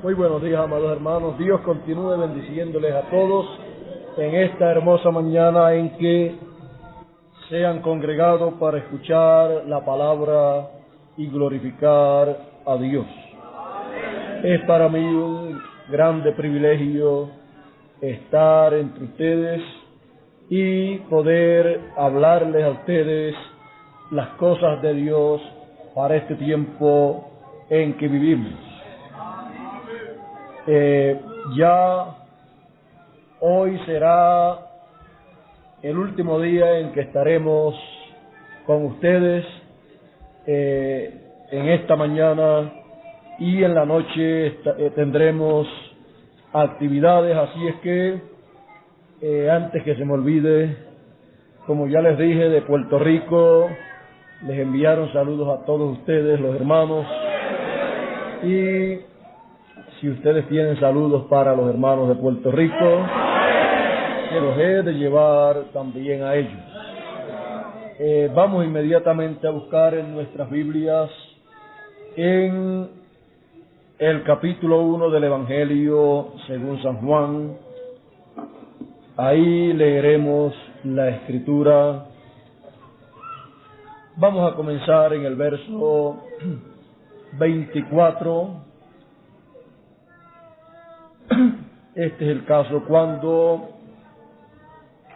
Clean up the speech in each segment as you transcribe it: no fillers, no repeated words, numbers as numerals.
Muy buenos días, amados hermanos. Dios continúe bendiciéndoles a todos en esta hermosa mañana en que se han congregado para escuchar la palabra y glorificar a Dios. Es para mí un grande privilegio estar entre ustedes y poder hablarles a ustedes las cosas de Dios para este tiempo en que vivimos. Ya hoy será el último día en que estaremos con ustedes en esta mañana, y en la noche tendremos actividades, así es que antes que se me olvide, como ya les dije, de Puerto Rico les enviaron saludos a todos ustedes, los hermanos, y si ustedes tienen saludos para los hermanos de Puerto Rico, que los he de llevar también a ellos. Vamos inmediatamente a buscar en nuestras Biblias en el capítulo 1 del Evangelio según San Juan. Ahí leeremos la Escritura. Vamos a comenzar en el verso 24. Este es el caso cuando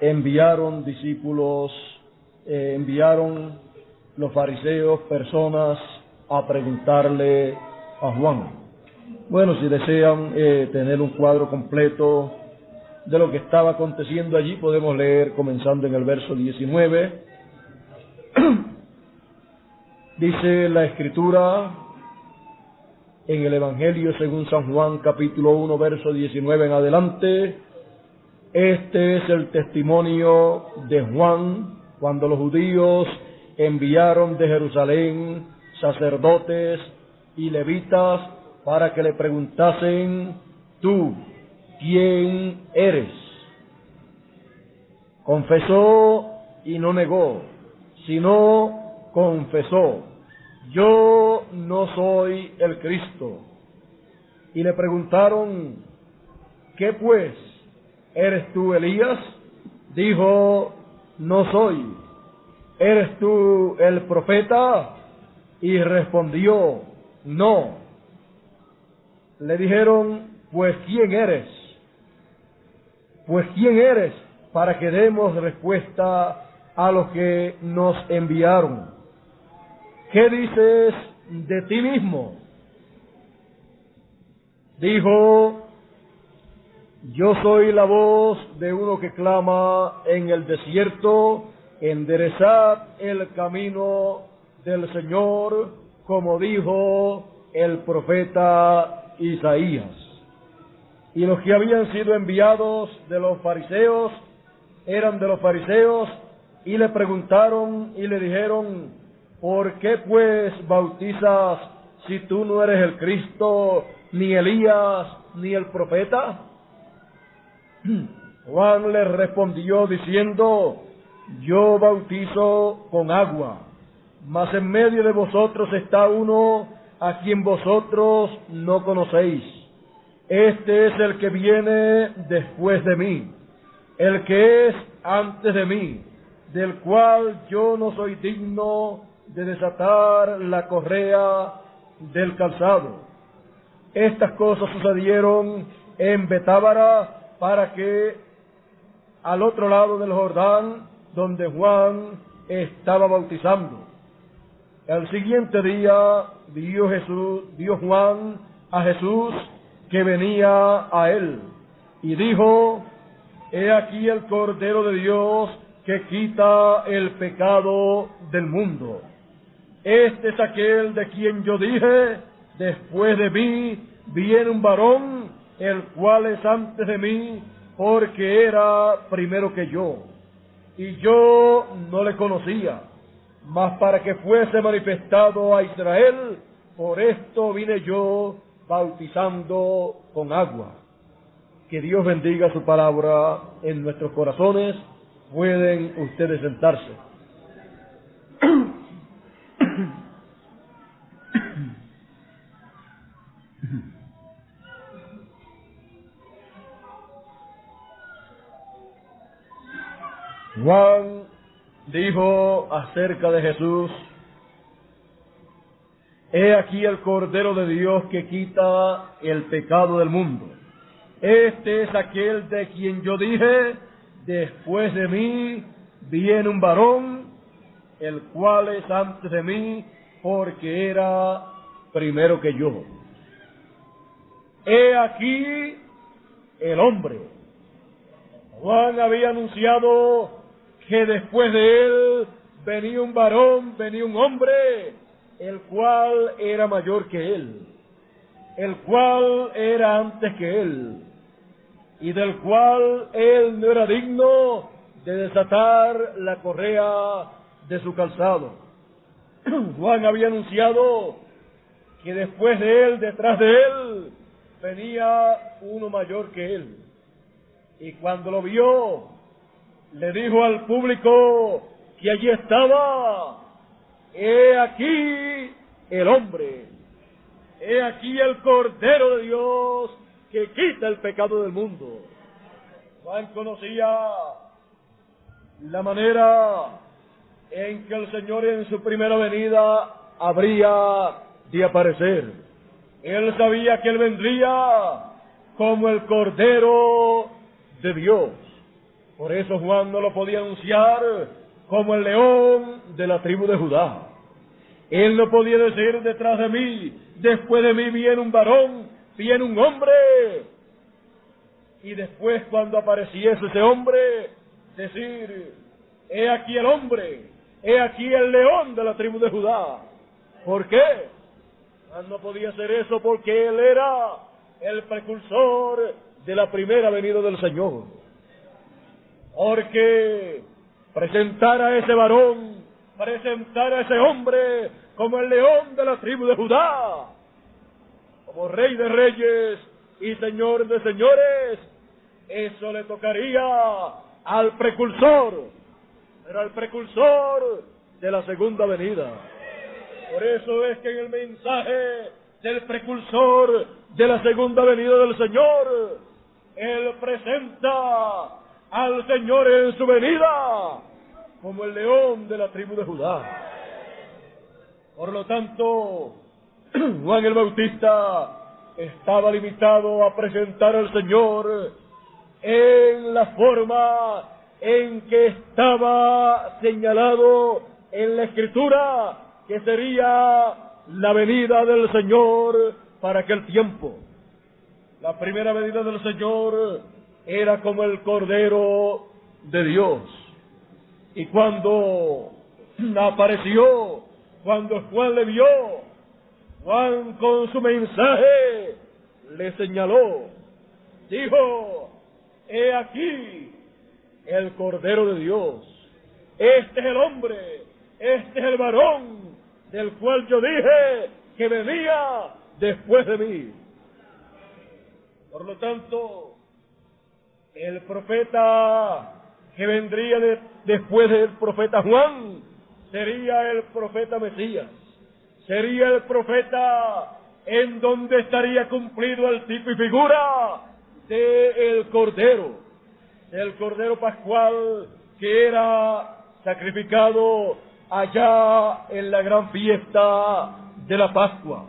enviaron los fariseos personas a preguntarle a Juan. Bueno, si desean tener un cuadro completo de lo que estaba aconteciendo allí, podemos leer comenzando en el verso 19. Dice la Escritura en el Evangelio según San Juan, capítulo 1, verso 19 en adelante: este es el testimonio de Juan cuando los judíos enviaron de Jerusalén sacerdotes y levitas para que le preguntasen: ¿tú quién eres? Confesó y no negó, sino confesó: yo no soy el Cristo. Y le preguntaron: ¿qué pues? ¿Eres tú Elías? Dijo: no soy. ¿Eres tú el profeta? Y respondió: no. Le dijeron: pues ¿quién eres? Pues ¿quién eres para que demos respuesta a los que nos enviaron? ¿Qué dices de ti mismo? Dijo: yo soy la voz de uno que clama en el desierto, enderezad el camino del Señor, como dijo el profeta Isaías. Y los que habían sido enviados de los fariseos eran de los fariseos, y le preguntaron y le dijeron: ¿por qué pues bautizas si tú no eres el Cristo, ni Elías, ni el profeta? Juan les respondió diciendo: yo bautizo con agua, mas en medio de vosotros está uno a quien vosotros no conocéis. Este es el que viene después de mí, el que es antes de mí, del cual yo no soy digno de desatar la correa del calzado. Estas cosas sucedieron en Betábara, para que al otro lado del Jordán, donde Juan estaba bautizando. El siguiente día vio Juan a Jesús que venía a él, y dijo: he aquí el Cordero de Dios que quita el pecado del mundo. Este es aquel de quien yo dije: después de mí viene un varón, el cual es antes de mí, porque era primero que yo. Y yo no le conocía, mas para que fuese manifestado a Israel, por esto vine yo bautizando con agua. Que Dios bendiga su palabra en nuestros corazones. Pueden ustedes sentarse. Juan dijo acerca de Jesús: he aquí el Cordero de Dios que quita el pecado del mundo. Este es aquel de quien yo dije: después de mí viene un varón, el cual es antes de mí, porque era primero que yo. He aquí el hombre. Juan había anunciado que después de él venía un varón, venía un hombre, el cual era mayor que él, el cual era antes que él, y del cual él no era digno de desatar la correa de su calzado. Juan había anunciado que después de él, detrás de él, venía uno mayor que él. Y cuando lo vio, le dijo al público que allí estaba: he aquí el hombre, he aquí el Cordero de Dios que quita el pecado del mundo. Juan conocía la manera en que el Señor en su primera venida habría de aparecer. Él sabía que Él vendría como el Cordero de Dios. Por eso Juan no lo podía anunciar como el león de la tribu de Judá. Él no podía decir: detrás de mí, después de mí viene un varón, viene un hombre. Y después, cuando apareciese ese hombre, decir: he aquí el hombre, he aquí el león de la tribu de Judá. ¿Por qué? Juan no podía hacer eso porque él era el precursor de la primera venida del Señor. Porque presentar a ese varón, presentar a ese hombre como el león de la tribu de Judá, como Rey de Reyes y Señor de Señores, eso le tocaría al precursor, pero al precursor de la segunda venida. Por eso es que en el mensaje del precursor de la segunda venida del Señor, Él presenta al Señor en su venida como el león de la tribu de Judá. Por lo tanto, Juan el Bautista estaba limitado a presentar al Señor en la forma en que estaba señalado en la Escritura, que sería la venida del Señor para aquel tiempo. La primera venida del Señor era como el Cordero de Dios. Y cuando apareció, cuando Juan le vio, Juan con su mensaje le señaló, dijo: he aquí el Cordero de Dios. Este es el hombre, este es el varón del cual yo dije que venía después de mí. Por lo tanto, el profeta que vendría después del profeta Juan sería el profeta Mesías, sería el profeta en donde estaría cumplido el tipo y figura del Cordero Pascual que era sacrificado allá en la gran fiesta de la Pascua.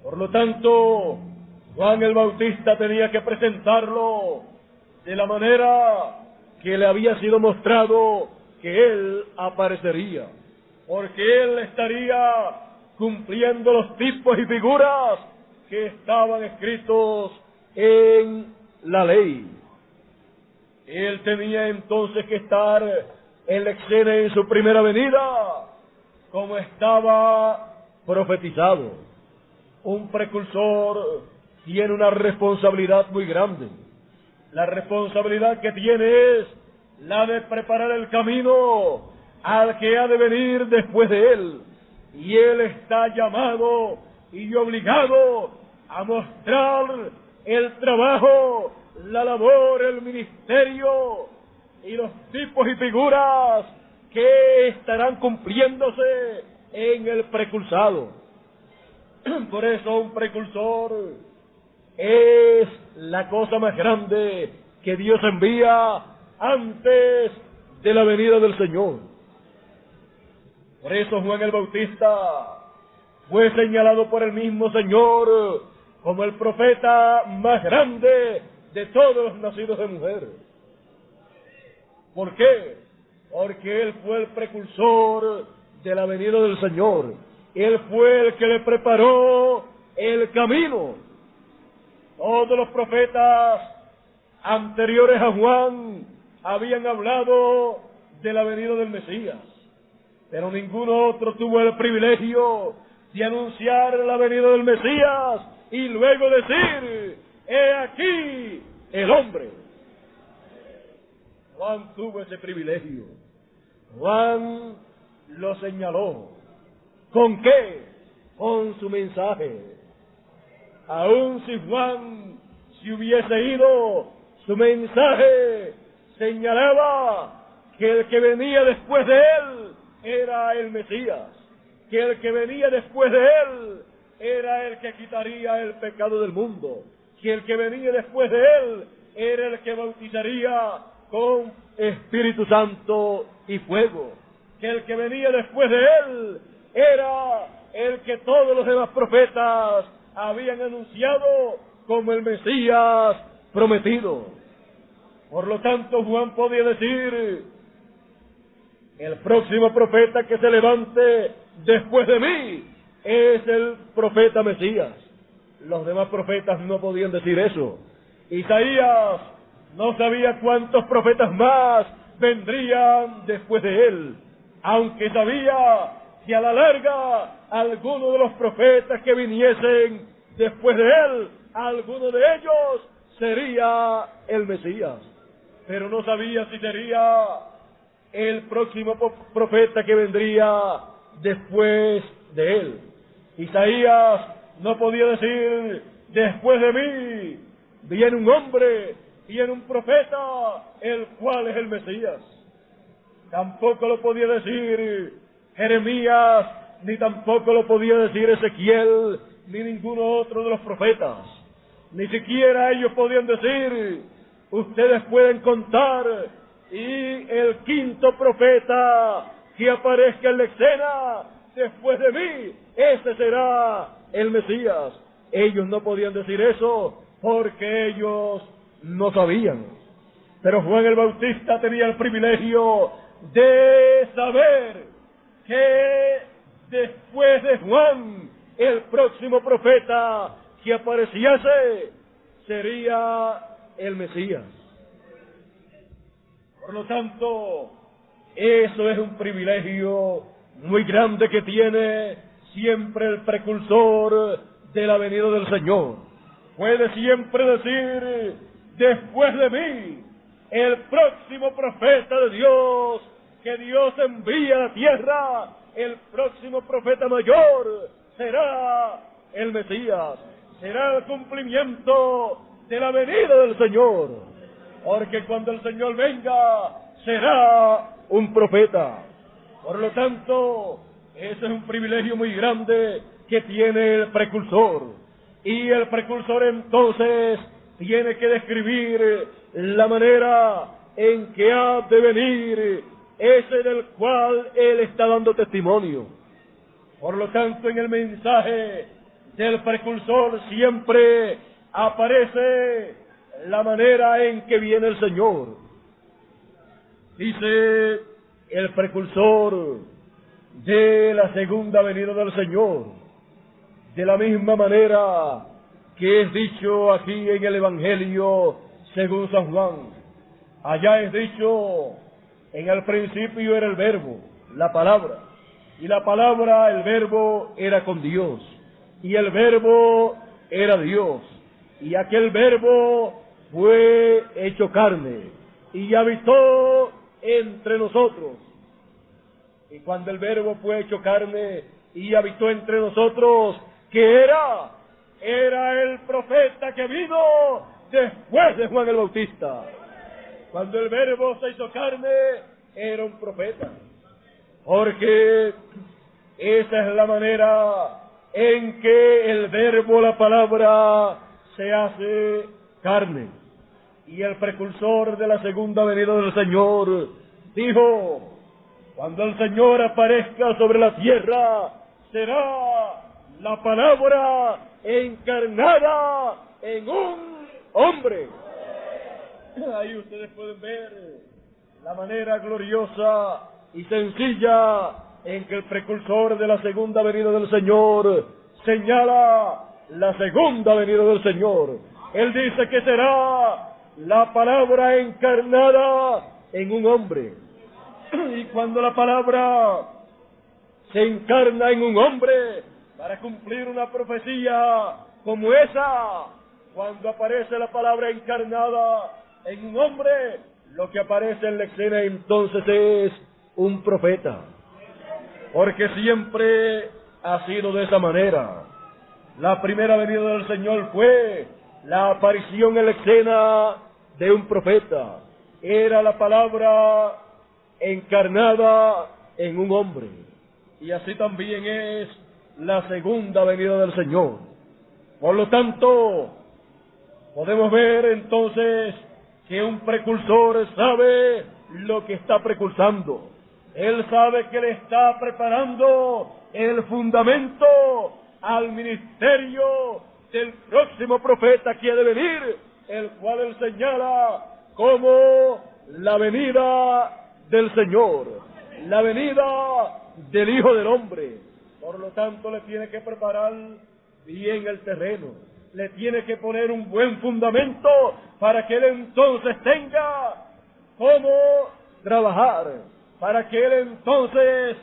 Por lo tanto, Juan el Bautista tenía que presentarlo de la manera que le había sido mostrado que él aparecería, porque él estaría cumpliendo los tipos y figuras que estaban escritos en la ley. Él tenía entonces que estar en la escena en su primera venida, como estaba profetizado. Un precursor tiene una responsabilidad muy grande. La responsabilidad que tiene es la de preparar el camino al que ha de venir después de él. Y él está llamado y obligado a mostrar el trabajo, la labor, el ministerio y los tipos y figuras que estarán cumpliéndose en el precursado. Por eso un precursor es la cosa más grande que Dios envía antes de la venida del Señor. Por eso Juan el Bautista fue señalado por el mismo Señor como el profeta más grande de todos los nacidos de mujer. ¿Por qué? Porque él fue el precursor de la venida del Señor. Él fue el que le preparó el camino. Todos los profetas anteriores a Juan habían hablado de la venida del Mesías, pero ninguno otro tuvo el privilegio de anunciar la venida del Mesías y luego decir: he aquí el hombre. Juan tuvo ese privilegio. Juan lo señaló. ¿Con qué? Con su mensaje. Aun si Juan se hubiese ido, su mensaje señalaba que el que venía después de él era el Mesías, que el que venía después de él era el que quitaría el pecado del mundo, que el que venía después de él era el que bautizaría con Espíritu Santo y fuego, que el que venía después de él era el que todos los demás profetas habían anunciado como el Mesías prometido. Por lo tanto, Juan podía decir: el próximo profeta que se levante después de mí es el profeta Mesías. Los demás profetas no podían decir eso. Isaías no sabía cuántos profetas más vendrían después de él, aunque sabía que a la larga alguno de los profetas que viniesen después de él, alguno de ellos sería el Mesías, pero no sabía si sería el próximo profeta que vendría después de él. Isaías no podía decir: después de mí viene un hombre, viene un profeta, el cual es el Mesías. Tampoco lo podía decir Jeremías, ni tampoco lo podía decir Ezequiel, ni ninguno otro de los profetas. Ni siquiera ellos podían decir: ustedes pueden contar y el quinto profeta que aparezca en la escena después de mí, ese será el Mesías. Ellos no podían decir eso porque ellos no sabían. Pero Juan el Bautista tenía el privilegio de saber que después de Juan, el próximo profeta que apareciese sería el Mesías. Por lo tanto, eso es un privilegio muy grande que tiene siempre el precursor de la venida del Señor. Puede siempre decir: después de mí, el próximo profeta de Dios, que Dios envía a la tierra, el próximo profeta mayor será el Mesías, será el cumplimiento de la venida del Señor, porque cuando el Señor venga será un profeta. Por lo tanto, ese es un privilegio muy grande que tiene el precursor, y el precursor entonces tiene que describir la manera en que ha de venir ese del cual él está dando testimonio. Por lo tanto, en el mensaje del precursor siempre aparece la manera en que viene el Señor. Dice el precursor de la segunda venida del Señor, de la misma manera que es dicho aquí en el Evangelio según San Juan. Allá es dicho: en el principio era el Verbo, la palabra, y la palabra, el Verbo, era con Dios, y el Verbo era Dios, y aquel Verbo fue hecho carne, y habitó entre nosotros. Y cuando el Verbo fue hecho carne y habitó entre nosotros, ¿qué era? Era el profeta que vino después de Juan el Bautista. Cuando el Verbo se hizo carne, era un profeta. Porque esa es la manera en que el Verbo, la palabra, se hace carne. Y el precursor de la segunda venida del Señor dijo: cuando el Señor aparezca sobre la tierra, será la palabra encarnada en un hombre. Ahí ustedes pueden ver la manera gloriosa y sencilla en que el precursor de la segunda venida del Señor señala la segunda venida del Señor. Él dice que será la palabra encarnada en un hombre. Y cuando la palabra se encarna en un hombre para cumplir una profecía como esa, cuando aparece la palabra encarnada en un hombre, lo que aparece en la escena entonces es un profeta. Porque siempre ha sido de esa manera. La primera venida del Señor fue la aparición en la escena de un profeta. Era la palabra encarnada en un hombre. Y así también es la segunda venida del Señor. Por lo tanto, podemos ver entonces que un precursor sabe lo que está precursando. Él sabe que le está preparando el fundamento al ministerio del próximo profeta que ha de venir, el cual él señala como la venida del Señor, la venida del Hijo del Hombre. Por lo tanto, le tiene que preparar bien el terreno, le tiene que poner un buen fundamento para que él entonces tenga cómo trabajar, para que él entonces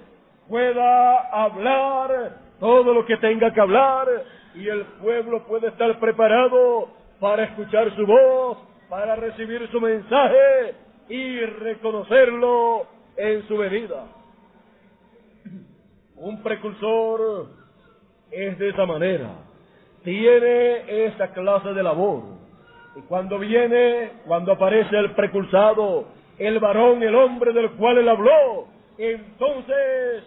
pueda hablar todo lo que tenga que hablar y el pueblo puede estar preparado para escuchar su voz, para recibir su mensaje y reconocerlo en su venida. Un precursor es de esa manera, tiene esa clase de labor. Y cuando aparece el precursado, el varón, el hombre del cual él habló, entonces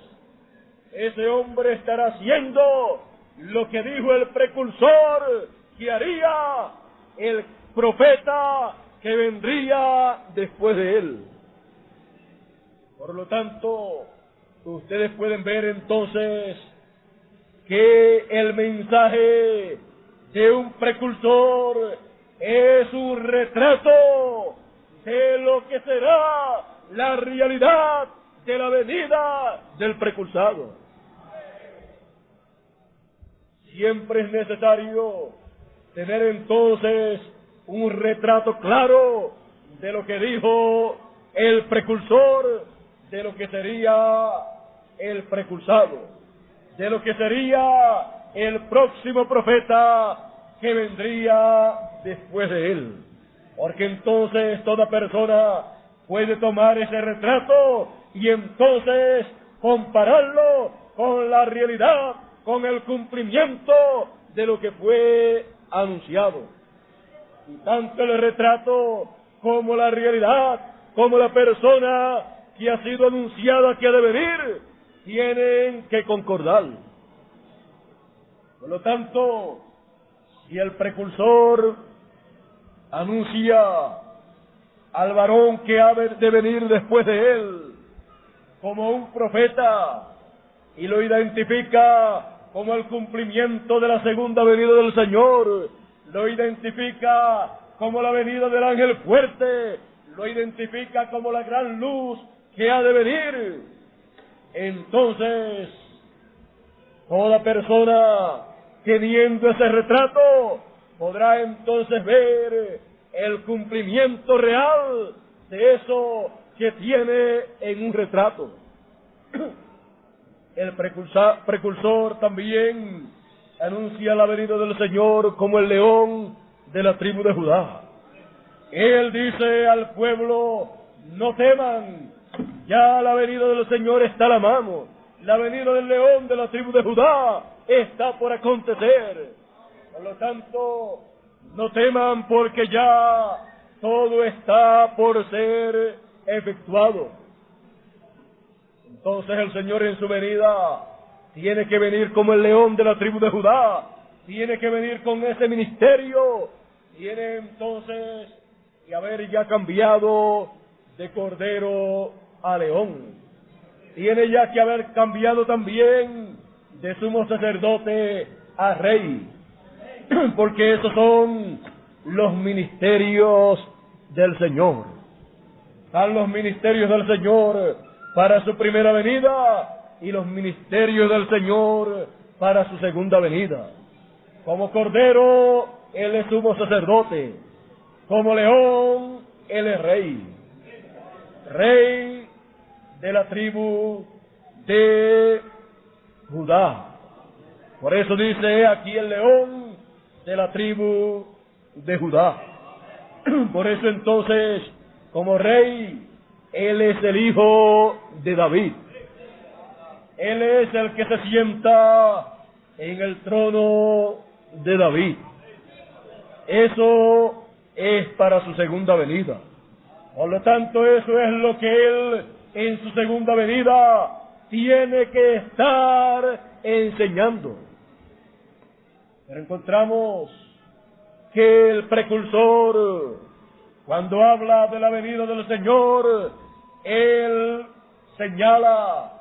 ese hombre estará haciendo lo que dijo el precursor que haría el profeta que vendría después de él. Por lo tanto, ustedes pueden ver entonces que el mensaje de un precursor es un retrato de lo que será la realidad de la venida del precursado. Siempre es necesario tener entonces un retrato claro de lo que dijo el precursor, de lo que sería el precursado, de lo que sería el próximo profeta que vendría después de él. Porque entonces toda persona puede tomar ese retrato y entonces compararlo con la realidad, con el cumplimiento de lo que fue anunciado. Y tanto el retrato como la realidad, como la persona que ha sido anunciada que ha de venir, tienen que concordar. Por lo tanto, si el precursor anuncia al varón que ha de venir después de él como un profeta y lo identifica como el cumplimiento de la segunda venida del Señor, lo identifica como la venida del ángel fuerte, lo identifica como la gran luz que ha de venir, entonces toda persona teniendo ese retrato podrá entonces ver el cumplimiento real de eso que tiene en un retrato. El precursor también anuncia la venida del Señor como el león de la tribu de Judá. Él dice al pueblo: no teman, ya la venida del Señor está a la mano, la venida del león de la tribu de Judá está por acontecer. Por lo tanto, no teman, porque ya todo está por ser efectuado. Entonces el Señor en su venida tiene que venir como el león de la tribu de Judá, tiene que venir con ese ministerio, tiene entonces que haber ya cambiado de cordero a león. Tiene ya que haber cambiado también de sumo sacerdote a rey, porque esos son los ministerios del Señor. Están los ministerios del Señor para su primera venida y los ministerios del Señor para su segunda venida. Como cordero, Él es sumo sacerdote. Como león, Él es rey. Rey de la tribu de Judá. Por eso dice aquí el león de la tribu de Judá. Por eso entonces, como rey, Él es el hijo de David. Él es el que se sienta en el trono de David. Eso es para su segunda venida. Por lo tanto, eso es lo que Él en su segunda venida tiene que estar enseñando. Pero encontramos que el precursor, cuando habla de la venida del Señor, Él señala,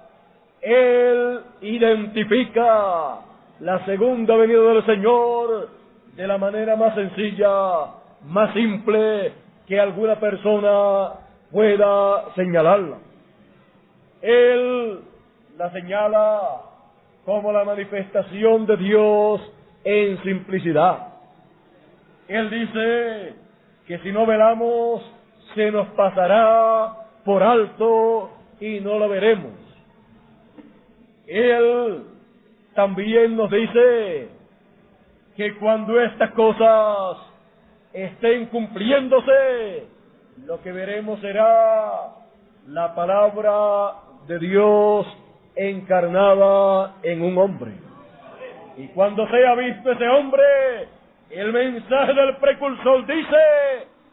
Él identifica la segunda venida del Señor de la manera más sencilla, más simple que alguna persona pueda señalarla. Él la señala como la manifestación de Dios en simplicidad. Él dice que si no velamos, se nos pasará por alto y no lo veremos. Él también nos dice que cuando estas cosas estén cumpliéndose, lo que veremos será la palabra de Dios encarnada en un hombre. Y cuando sea visto ese hombre, el mensaje del precursor dice: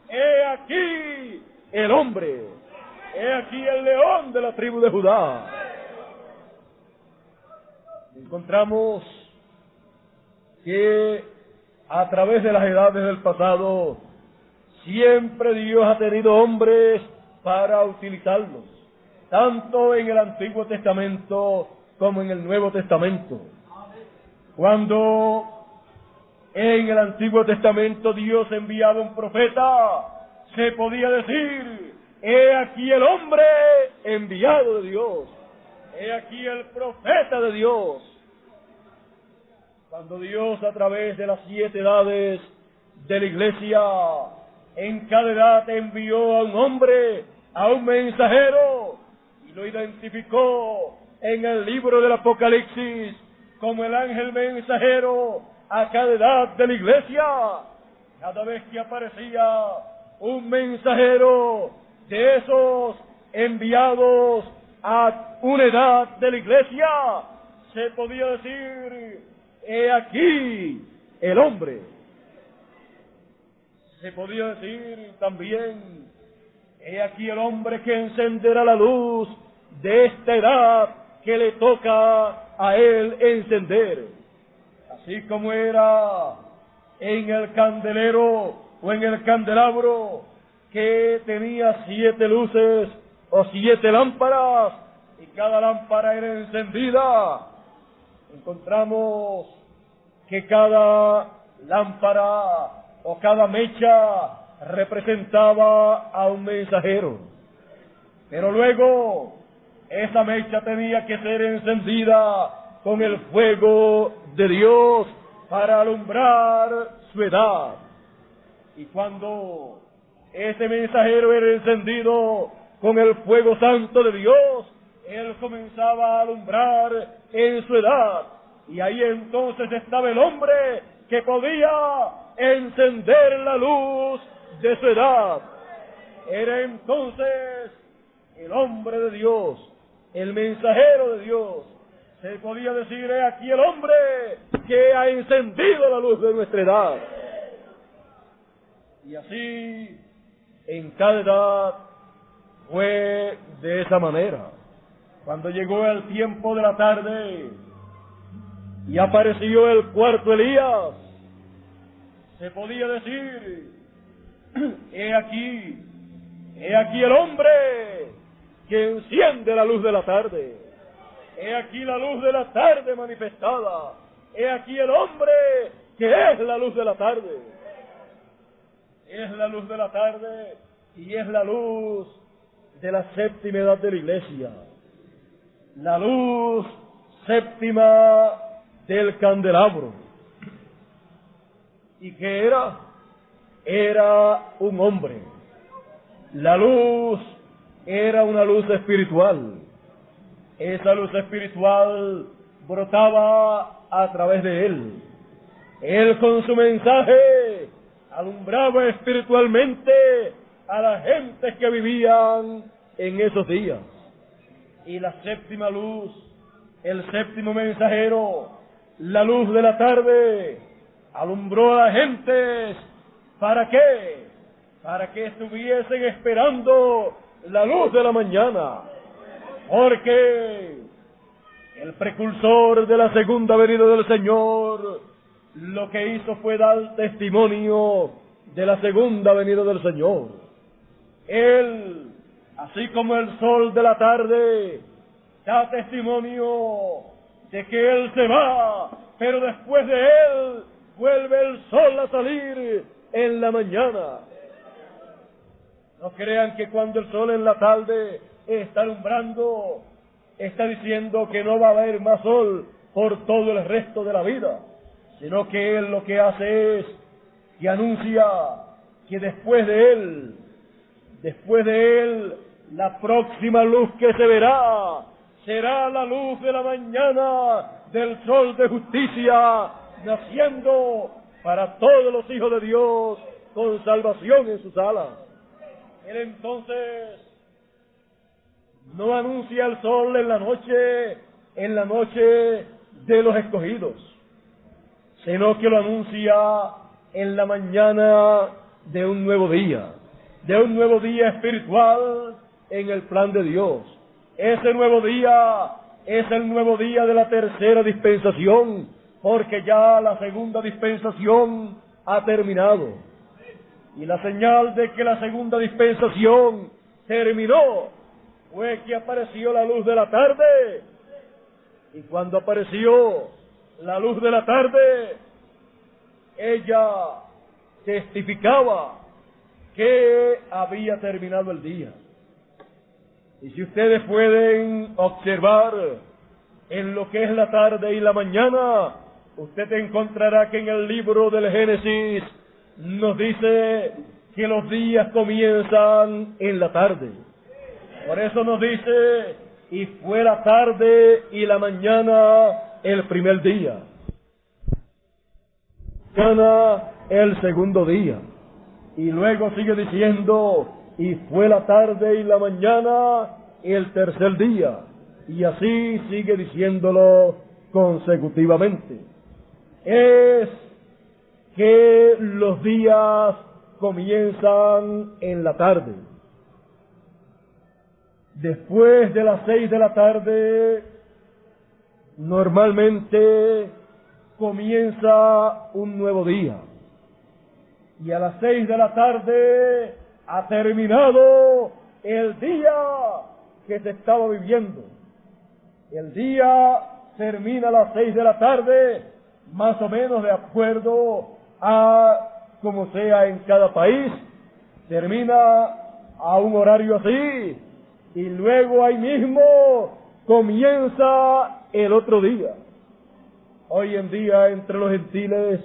he aquí el hombre, he aquí el león de la tribu de Judá. Encontramos que a través de las edades del pasado, siempre Dios ha tenido hombres para utilizarlos, tanto en el Antiguo Testamento como en el Nuevo Testamento. Cuando en el Antiguo Testamento Dios enviaba un profeta, se podía decir: he aquí el hombre enviado de Dios, he aquí el profeta de Dios. Cuando Dios, a través de las 7 edades de la iglesia, en cada edad envió a un hombre, a un mensajero, y lo identificó en el libro del Apocalipsis como el ángel mensajero a cada edad de la iglesia. Cada vez que aparecía un mensajero de esos enviados a una edad de la iglesia, se podía decir: he aquí el hombre. Se podía decir también: he aquí el hombre que encenderá la luz de esta edad que le toca a él encender. Así como era en el candelero o en el candelabro, que tenía 7 luces o 7 lámparas, y cada lámpara era encendida. Encontramos que cada lámpara o cada mecha representaba a un mensajero. Pero luego esa mecha tenía que ser encendida con el fuego de Dios para alumbrar su edad. Y cuando ese mensajero era encendido con el fuego santo de Dios, él comenzaba a alumbrar en su edad. Y ahí entonces estaba el hombre que podía encender la luz de su edad. Era entonces el hombre de Dios, el mensajero de Dios. Se podía decir: he aquí el hombre que ha encendido la luz de nuestra edad. Y así, en cada edad, fue de esa manera. Cuando llegó el tiempo de la tarde y apareció el cuarto Elías, se podía decir: he aquí el hombre que enciende la luz de la tarde. He aquí la luz de la tarde manifestada. He aquí el hombre que es la luz de la tarde. Es la luz de la tarde y es la luz de la séptima edad de la iglesia. La luz séptima del candelabro. ¿Y qué era? Era un hombre. La luz era una luz espiritual. Esa luz espiritual brotaba a través de él. Él con su mensaje alumbraba espiritualmente a las gentes que vivían en esos días. Y la séptima luz, el séptimo mensajero, la luz de la tarde, alumbró a las gentes. ¿Para qué? Para que estuviesen esperando la luz de la mañana. Porque el precursor de la segunda venida del Señor lo que hizo fue dar testimonio de la segunda venida del Señor. Él, así como el sol de la tarde, da testimonio de que Él se va, pero después de Él vuelve el sol a salir en la mañana. No crean que cuando el sol en la tarde está alumbrando, está diciendo que no va a haber más sol por todo el resto de la vida, sino que Él lo que hace es que anuncia que después de Él, la próxima luz que se verá será la luz de la mañana del sol de justicia, naciendo para todos los hijos de Dios con salvación en sus alas. Él entonces no anuncia el sol en la noche de los escogidos, sino que lo anuncia en la mañana de un nuevo día espiritual en el plan de Dios. Ese nuevo día es el nuevo día de la tercera dispensación, porque ya la segunda dispensación ha terminado. Y la señal de que la segunda dispensación terminó fue que apareció la luz de la tarde. Y cuando apareció la luz de la tarde, ella testificaba que había terminado el día. Y si ustedes pueden observar en lo que es la tarde y la mañana, usted encontrará que en el libro del Génesis nos dice que los días comienzan en la tarde. Por eso nos dice, y fue la tarde y la mañana el primer día. Mañana el segundo día. Y luego sigue diciendo, y fue la tarde y la mañana el tercer día. Y así sigue diciéndolo consecutivamente. Es que los días comienzan en la tarde. Después de las 6 de la tarde, normalmente comienza un nuevo día. Y a las 6 de la tarde ha terminado el día que se estaba viviendo. El día termina a las 6 de la tarde, más o menos de acuerdo a como sea en cada país. Termina a un horario así, y luego ahí mismo comienza el otro día. Hoy en día entre los gentiles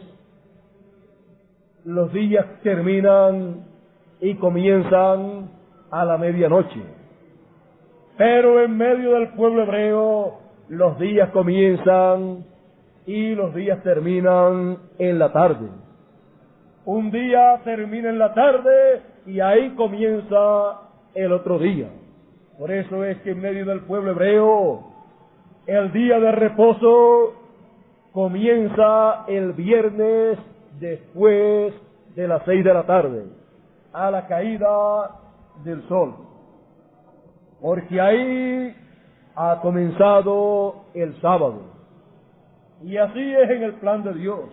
los días terminan y comienzan a la medianoche. Pero en medio del pueblo hebreo los días comienzan y los días terminan en la tarde. Un día termina en la tarde y ahí comienza el otro día. Por eso es que en medio del pueblo hebreo el día de reposo comienza el viernes después de las 6 de la tarde, a la caída del sol. Porque ahí ha comenzado el sábado. Y así es en el plan de Dios.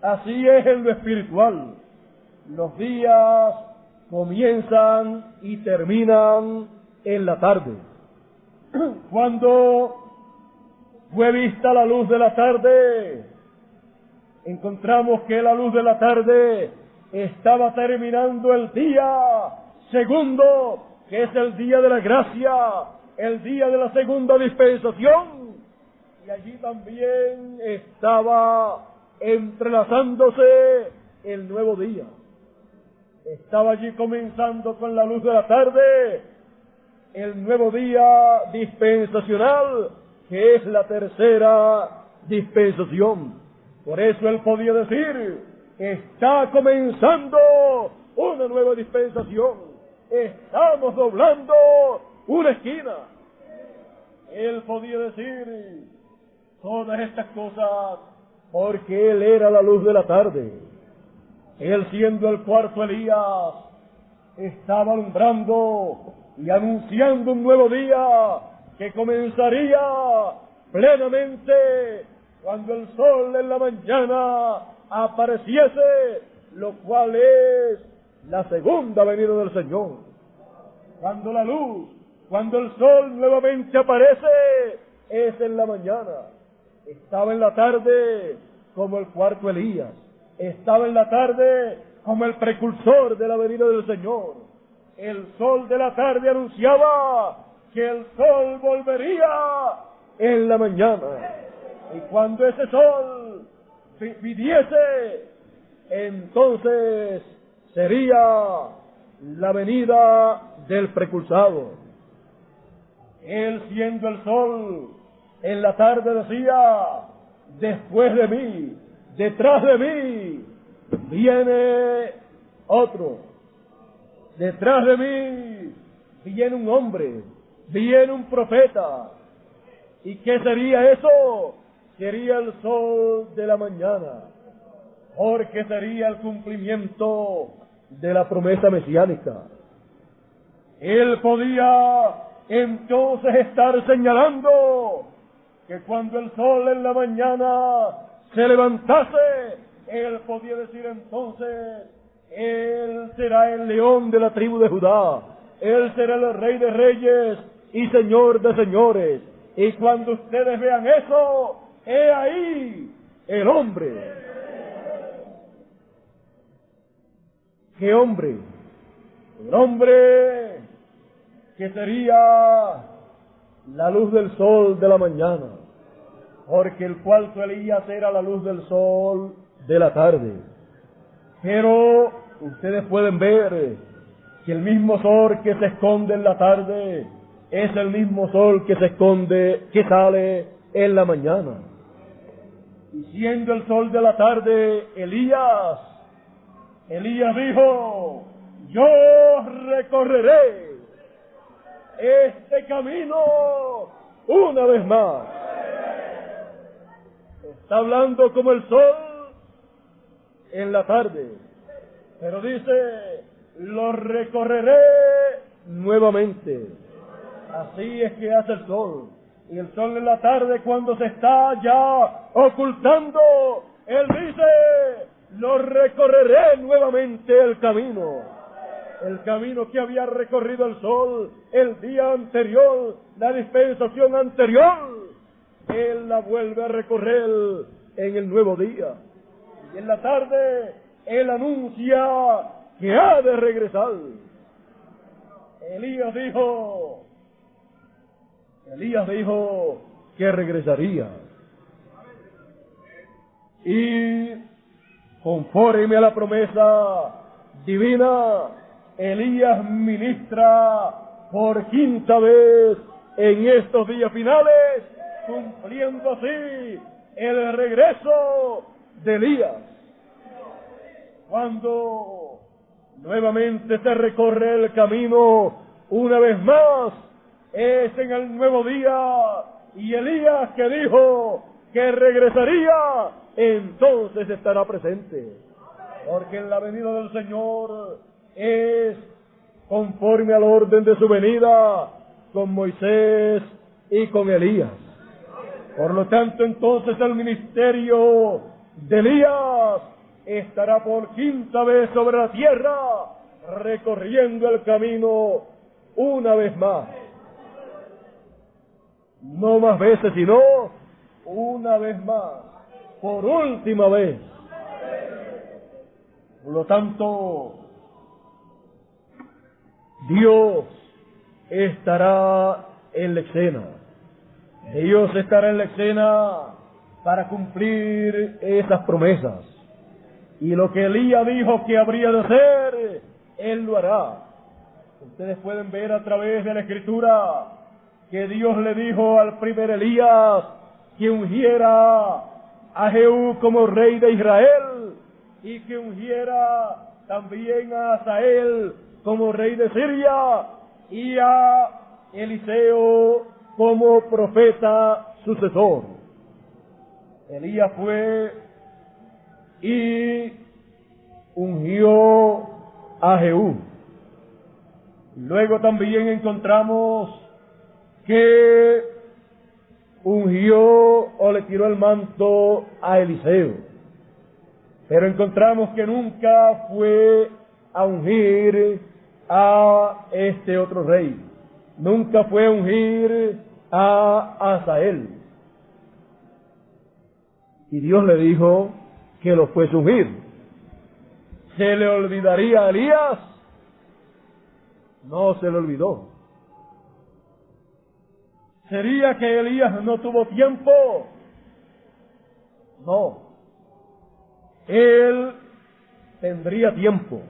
Así es en lo espiritual. Los días comienzan y terminan en la tarde. Cuando fue vista la luz de la tarde, encontramos que la luz de la tarde estaba terminando el día segundo, que es el día de la gracia, el día de la segunda dispensación, y allí también estaba entrelazándose el nuevo día. Estaba allí comenzando con la luz de la tarde el nuevo día dispensacional, que es la tercera dispensación. Por eso él podía decir: está comenzando una nueva dispensación, estamos doblando una esquina. Él podía decir todas estas cosas porque él era la luz de la tarde. Él, siendo el cuarto Elías, estaba alumbrando y anunciando un nuevo día que comenzaría plenamente cuando el sol en la mañana apareciese, lo cual es la segunda venida del Señor. Cuando la luz, cuando el sol nuevamente aparece, es en la mañana. Estaba en la tarde como el cuarto Elías. Estaba en la tarde como el precursor de la venida del Señor. El sol de la tarde anunciaba que el sol volvería en la mañana. Y cuando ese sol viniese, entonces sería la venida del precursado. Él, siendo el sol, en la tarde decía: después de mí, detrás de mí, viene otro. Detrás de mí viene un hombre, viene un profeta. ¿Y qué sería eso? Sería el sol de la mañana, porque sería el cumplimiento de la promesa mesiánica. Él podía entonces estar señalando que cuando el sol en la mañana se levantase, él podía decir entonces: él será el león de la tribu de Judá, él será el rey de reyes y señor de señores. Y cuando ustedes vean eso, he ahí el hombre. ¿Qué hombre? El hombre que sería la luz del sol de la mañana, porque el cuarto Elías era la luz del sol de la tarde. Pero ustedes pueden ver que el mismo sol que se esconde en la tarde es el mismo sol que se esconde, que sale en la mañana. Y siendo el sol de la tarde Elías dijo: yo recorreré este camino una vez más. Está hablando como el sol en la tarde, pero dice: lo recorreré nuevamente. Así es que hace el sol. Y el sol en la tarde, cuando se está ya ocultando, él dice: lo recorreré nuevamente el camino que había recorrido el sol el día anterior, la dispensación anterior. Él la vuelve a recorrer en el nuevo día. Y en la tarde él anuncia que ha de regresar. Elías dijo que regresaría. Y conforme a la promesa divina, Elías ministra por quinta vez en estos días finales, cumpliendo así el regreso de Elías. Cuando nuevamente se recorre el camino una vez más, es en el nuevo día, y Elías, que dijo que regresaría, entonces estará presente. Porque en la venida del Señor es conforme al orden de su venida con Moisés y con Elías. Por lo tanto, entonces el ministerio de Elías estará por quinta vez sobre la tierra, recorriendo el camino una vez más. no más veces, sino una vez más, por última vez. Por lo tanto, Dios estará en la escena. Dios estará en la escena para cumplir esas promesas. Y lo que Elías dijo que habría de hacer, Él lo hará. Ustedes pueden ver a través de la Escritura que Dios le dijo al primer Elías que ungiera a Jehú como rey de Israel y que ungiera también a Hazael como rey de Siria y a Eliseo como profeta sucesor. Elías fue y ungió a Jehú. Luego también encontramos que ungió o le tiró el manto a Eliseo. Pero encontramos que nunca fue a ungir a este otro rey. Nunca fue a ungir a Hazael. Y Dios le dijo que lo fuese a ungir. ¿Se le olvidaría a Elías? No se le olvidó. ¿Sería que Elías no tuvo tiempo? No. Él tendría tiempo,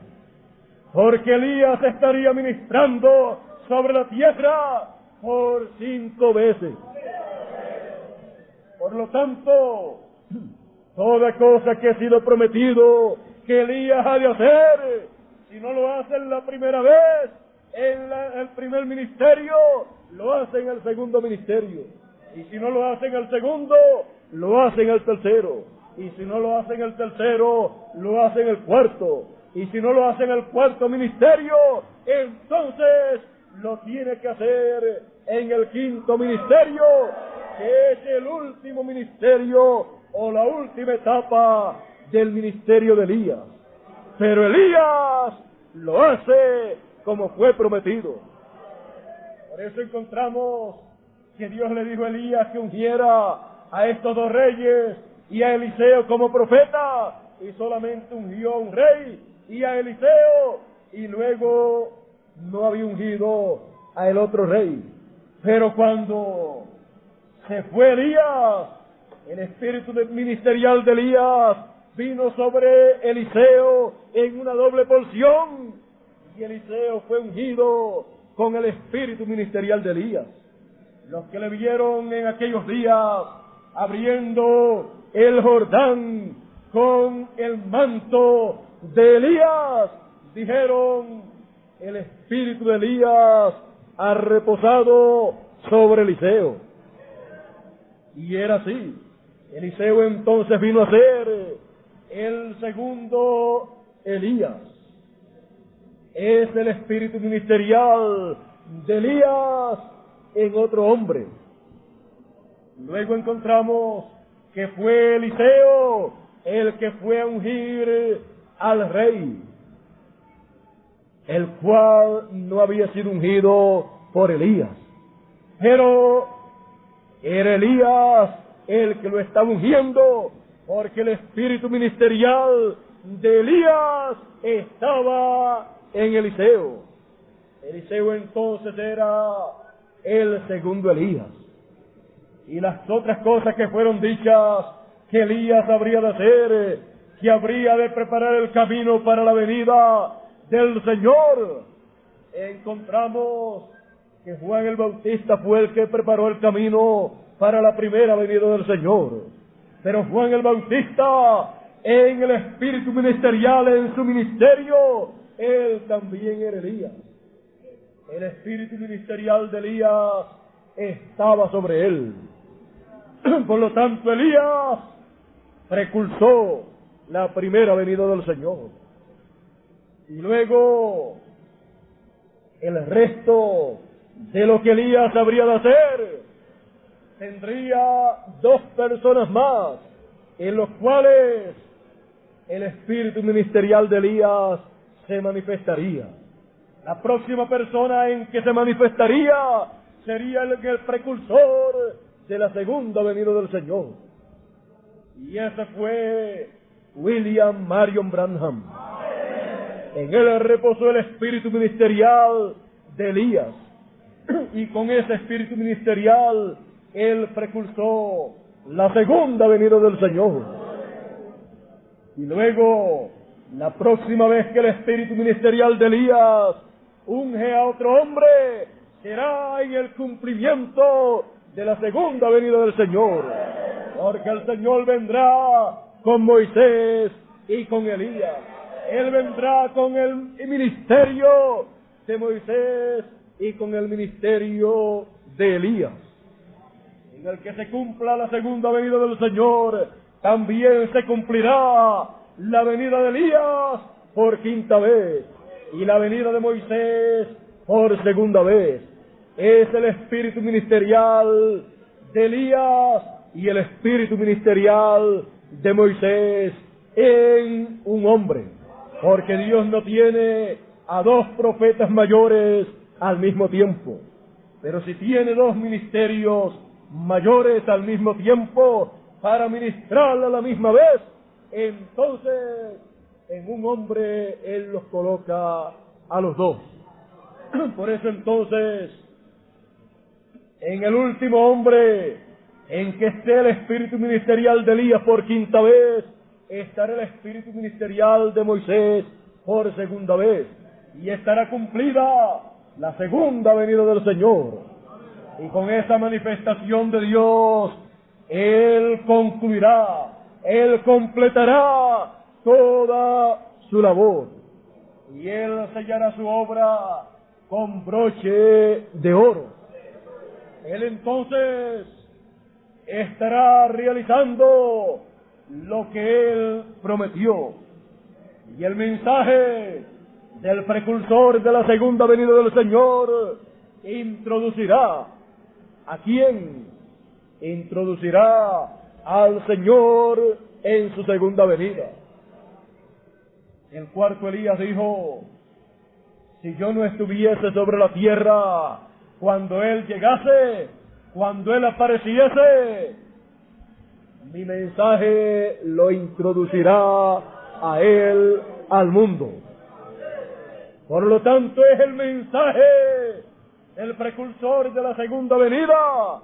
porque Elías estaría ministrando sobre la tierra por 5 veces. Por lo tanto, toda cosa que ha sido prometido que Elías ha de hacer, si no lo hace en la primera vez, en el primer ministerio, lo hace en el segundo ministerio. Y si no lo hace en el segundo, lo hace en el tercero. Y si no lo hace en el tercero, lo hace en el cuarto. Y si no lo hace en el cuarto ministerio, entonces lo tiene que hacer en el quinto ministerio, que es el último ministerio o la última etapa del ministerio de Elías. Pero Elías lo hace como fue prometido. Por eso encontramos que Dios le dijo a Elías que ungiera a estos 2 reyes y a Eliseo como profeta, y solamente ungió a un rey y a Eliseo, y luego no había ungido a el otro rey. Pero cuando se fue Elías, el espíritu ministerial de Elías vino sobre Eliseo en una doble porción, y Eliseo fue ungido con el espíritu ministerial de Elías. Los que le vieron en aquellos días abriendo el Jordán con el manto de Elías, dijeron: el espíritu de Elías ha reposado sobre Eliseo. Y era así. Eliseo entonces vino a ser el segundo Elías. Es el espíritu ministerial de Elías en otro hombre. Luego encontramos que fue Eliseo el que fue a ungir al rey, el cual no había sido ungido por Elías. Pero era Elías el que lo estaba ungiendo, porque el espíritu ministerial de Elías estaba en Eliseo. Eliseo entonces era el segundo Elías. Y las otras cosas que fueron dichas que Elías habría de hacer, que habría de preparar el camino para la venida del Señor, encontramos que Juan el Bautista fue el que preparó el camino para la primera venida del Señor. Pero Juan el Bautista, en el espíritu ministerial, en su ministerio, él también era Elías. El espíritu ministerial de Elías estaba sobre él. Por lo tanto, Elías precursó la primera venida del Señor. Y luego, el resto de lo que Elías habría de hacer, tendría 2 personas más, en los cuales el espíritu ministerial de Elías se manifestaría. La próxima persona en que se manifestaría sería el precursor de la segunda venida del Señor. Y ese fue William Marion Branham. En él reposó el espíritu ministerial de Elías, y con ese espíritu ministerial él precursó la segunda venida del Señor. Y luego, la próxima vez que el espíritu ministerial de Elías unge a otro hombre, será en el cumplimiento de la segunda venida del Señor, porque el Señor vendrá con Moisés y con Elías. Él vendrá con el ministerio de Moisés y con el ministerio de Elías. En el que se cumpla la segunda venida del Señor, también se cumplirá la venida de Elías por quinta vez y la venida de Moisés por segunda vez. Es el espíritu ministerial de Elías y el espíritu ministerial de Moisés en un hombre, porque Dios no tiene a dos profetas mayores al mismo tiempo, pero si tiene dos ministerios mayores al mismo tiempo para ministrar a la misma vez, entonces en un hombre Él los coloca a los dos. Por eso entonces, en el último hombre en que esté el espíritu ministerial de Elías por quinta vez, estará el espíritu ministerial de Moisés por segunda vez, y estará cumplida la segunda venida del Señor. Y con esa manifestación de Dios, Él concluirá, Él completará toda su labor, y Él sellará su obra con broche de oro. Él entonces estará realizando lo que Él prometió. Y el mensaje del precursor de la segunda venida del Señor introducirá ¿a quién? Introducirá al Señor en su segunda venida. El cuarto Elías dijo: si yo no estuviese sobre la tierra cuando Él llegase, cuando Él apareciese, mi mensaje lo introducirá a Él al mundo. Por lo tanto, es el mensaje del precursor de la segunda venida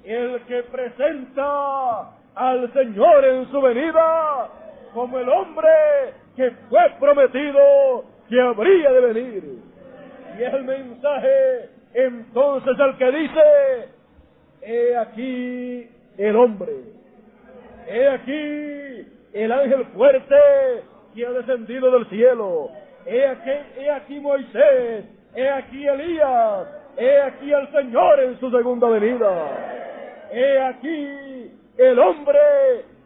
el que presenta al Señor en su venida como el hombre que fue prometido que habría de venir. Y es el mensaje entonces el que dice: he aquí el hombre, he aquí el ángel fuerte que ha descendido del cielo, he aquí Moisés, he aquí Elías, he aquí el Señor en su segunda venida, he aquí el hombre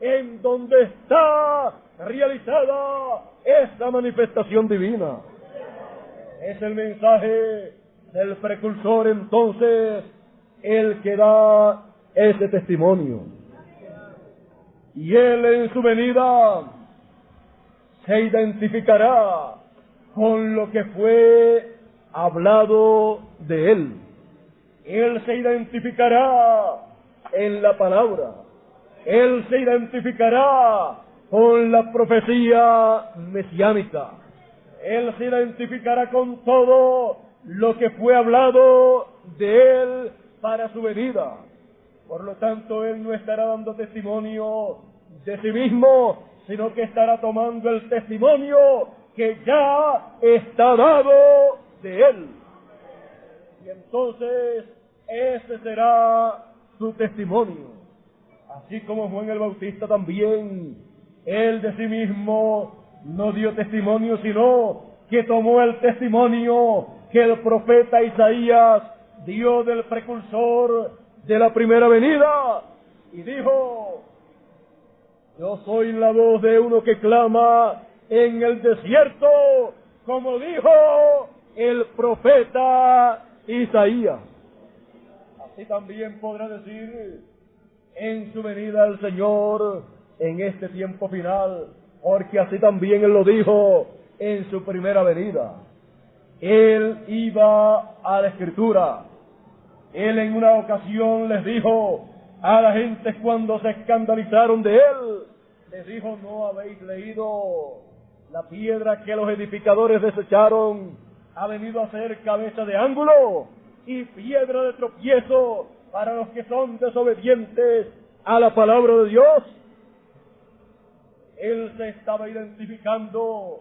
en donde está realizada esa manifestación divina. Es el mensaje del precursor entonces el que da ese testimonio. Y Él en su venida se identificará con lo que fue hablado de Él. Él se identificará en la palabra. Él se identificará con la profecía mesiánica. Él se identificará con todo lo que fue hablado de Él para su venida. Por lo tanto, Él no estará dando testimonio de sí mismo, sino que estará tomando el testimonio que ya está dado de Él. Y entonces, ese será su testimonio. Así como Juan el Bautista también, él de sí mismo no dio testimonio, sino que tomó el testimonio que el profeta Isaías dio del precursor de la primera venida, y dijo: yo soy la voz de uno que clama en el desierto, como dijo el profeta Isaías. Así también podrá decir en su venida el Señor en este tiempo final, porque así también Él lo dijo en su primera venida. Él iba a la Escritura Él en una ocasión les dijo a la gente cuando se escandalizaron de él, les dijo: ¿no habéis leído la piedra que los edificadores desecharon ha venido a ser cabeza de ángulo y piedra de tropiezo para los que son desobedientes a la palabra de Dios? Él se estaba identificando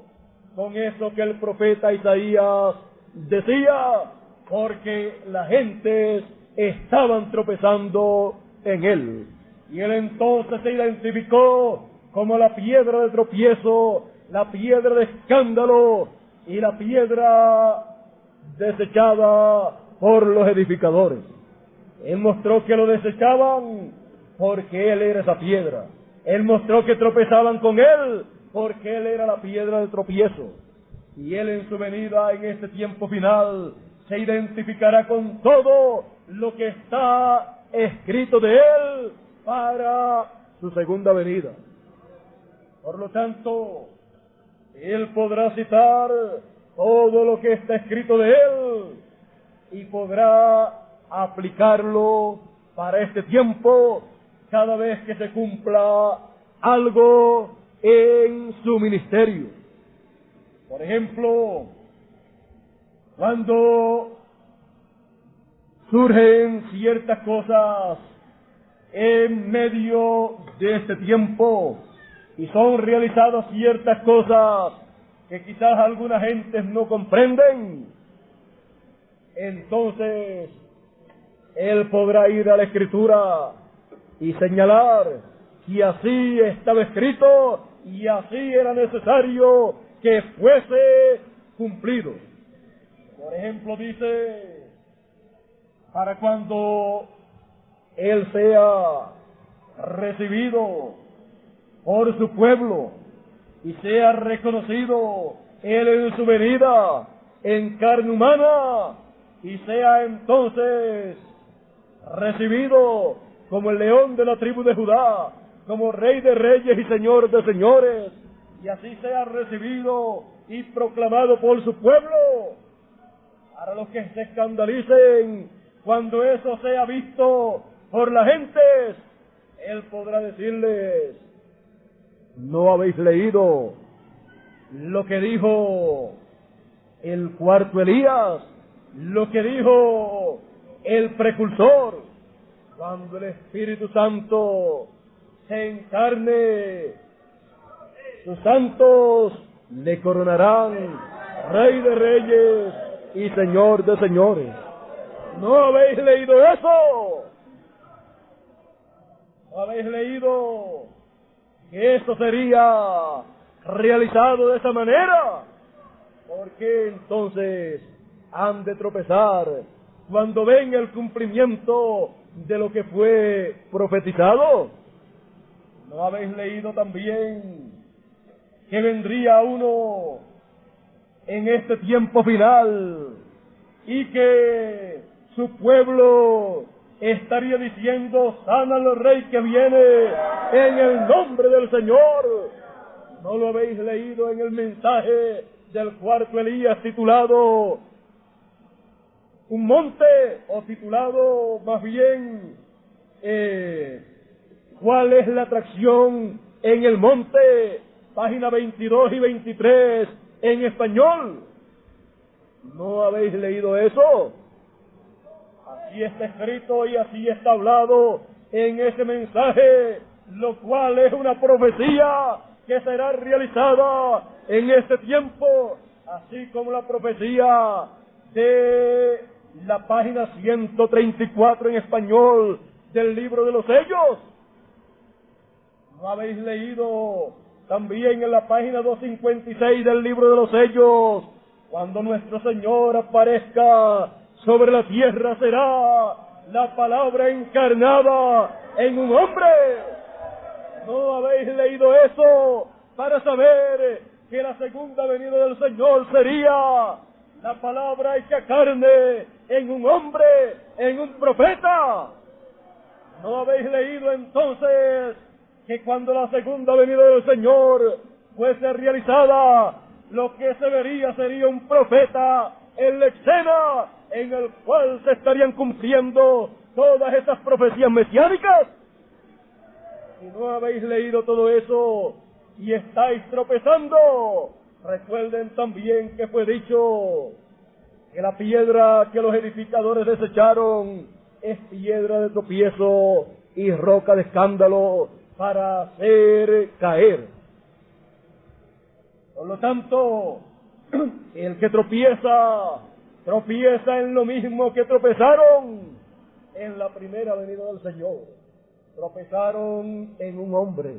con eso que el profeta Isaías decía, porque las gentes estaban tropezando en él. Y él entonces se identificó como la piedra de tropiezo, la piedra de escándalo y la piedra desechada por los edificadores. Él mostró que lo desechaban porque él era esa piedra. Él mostró que tropezaban con él porque él era la piedra de tropiezo. Y él en su venida en este tiempo final se identificará con todo lo que está escrito de él para su segunda venida. Por lo tanto, él podrá citar todo lo que está escrito de él y podrá aplicarlo para este tiempo cada vez que se cumpla algo en su ministerio. Por ejemplo, cuando surgen ciertas cosas en medio de este tiempo y son realizadas ciertas cosas que quizás algunas gentes no comprenden, entonces él podrá ir a la Escritura y señalar que así estaba escrito y así era necesario que fuese cumplido. Por ejemplo, dice, para cuando él sea recibido por su pueblo y sea reconocido él en su venida en carne humana y sea entonces recibido como el león de la tribu de Judá, como rey de reyes y señor de señores, y así sea recibido y proclamado por su pueblo. Para los que se escandalicen cuando eso sea visto por las gentes, él podrá decirles: ¿no habéis leído lo que dijo el cuarto Elías? Lo que dijo el precursor, cuando el Espíritu Santo se encarne, sus santos le coronarán Rey de Reyes y Señor de Señores. ¿No habéis leído eso? ¿No habéis leído que esto sería realizado de esa manera? ¿Por qué entonces han de tropezar cuando venga el cumplimiento de lo que fue profetizado? ¿No habéis leído también que vendría uno en este tiempo final y que su pueblo estaría diciendo: sánalo, Rey que viene en el nombre del Señor? ¿No lo habéis leído en el mensaje del cuarto Elías titulado un monte, o titulado más bien ¿cuál es la atracción en el monte? Página 22 y 23 en español. ¿No habéis leído eso? Así está escrito y así está hablado en ese mensaje, lo cual es una profecía que será realizada en este tiempo, así como la profecía de la página 134 en español del libro de los sellos. ¿No habéis leído también en la página 256 del libro de los sellos, cuando nuestro Señor aparezca sobre la tierra será la palabra encarnada en un hombre? ¿No habéis leído eso para saber que la segunda venida del Señor sería la palabra hecha carne en un hombre, en un profeta? ¿No habéis leído entonces que cuando la segunda venida del Señor fuese realizada, lo que se vería sería un profeta en la escena en el cual se estarían cumpliendo todas esas profecías mesiánicas. Si no habéis leído todo eso y estáis tropezando, recuerden también que fue dicho que la piedra que los edificadores desecharon es piedra de tropiezo y roca de escándalo para hacer caer. Por lo tanto, el que tropieza en lo mismo que tropezaron en la primera venida del Señor. Tropezaron en un hombre,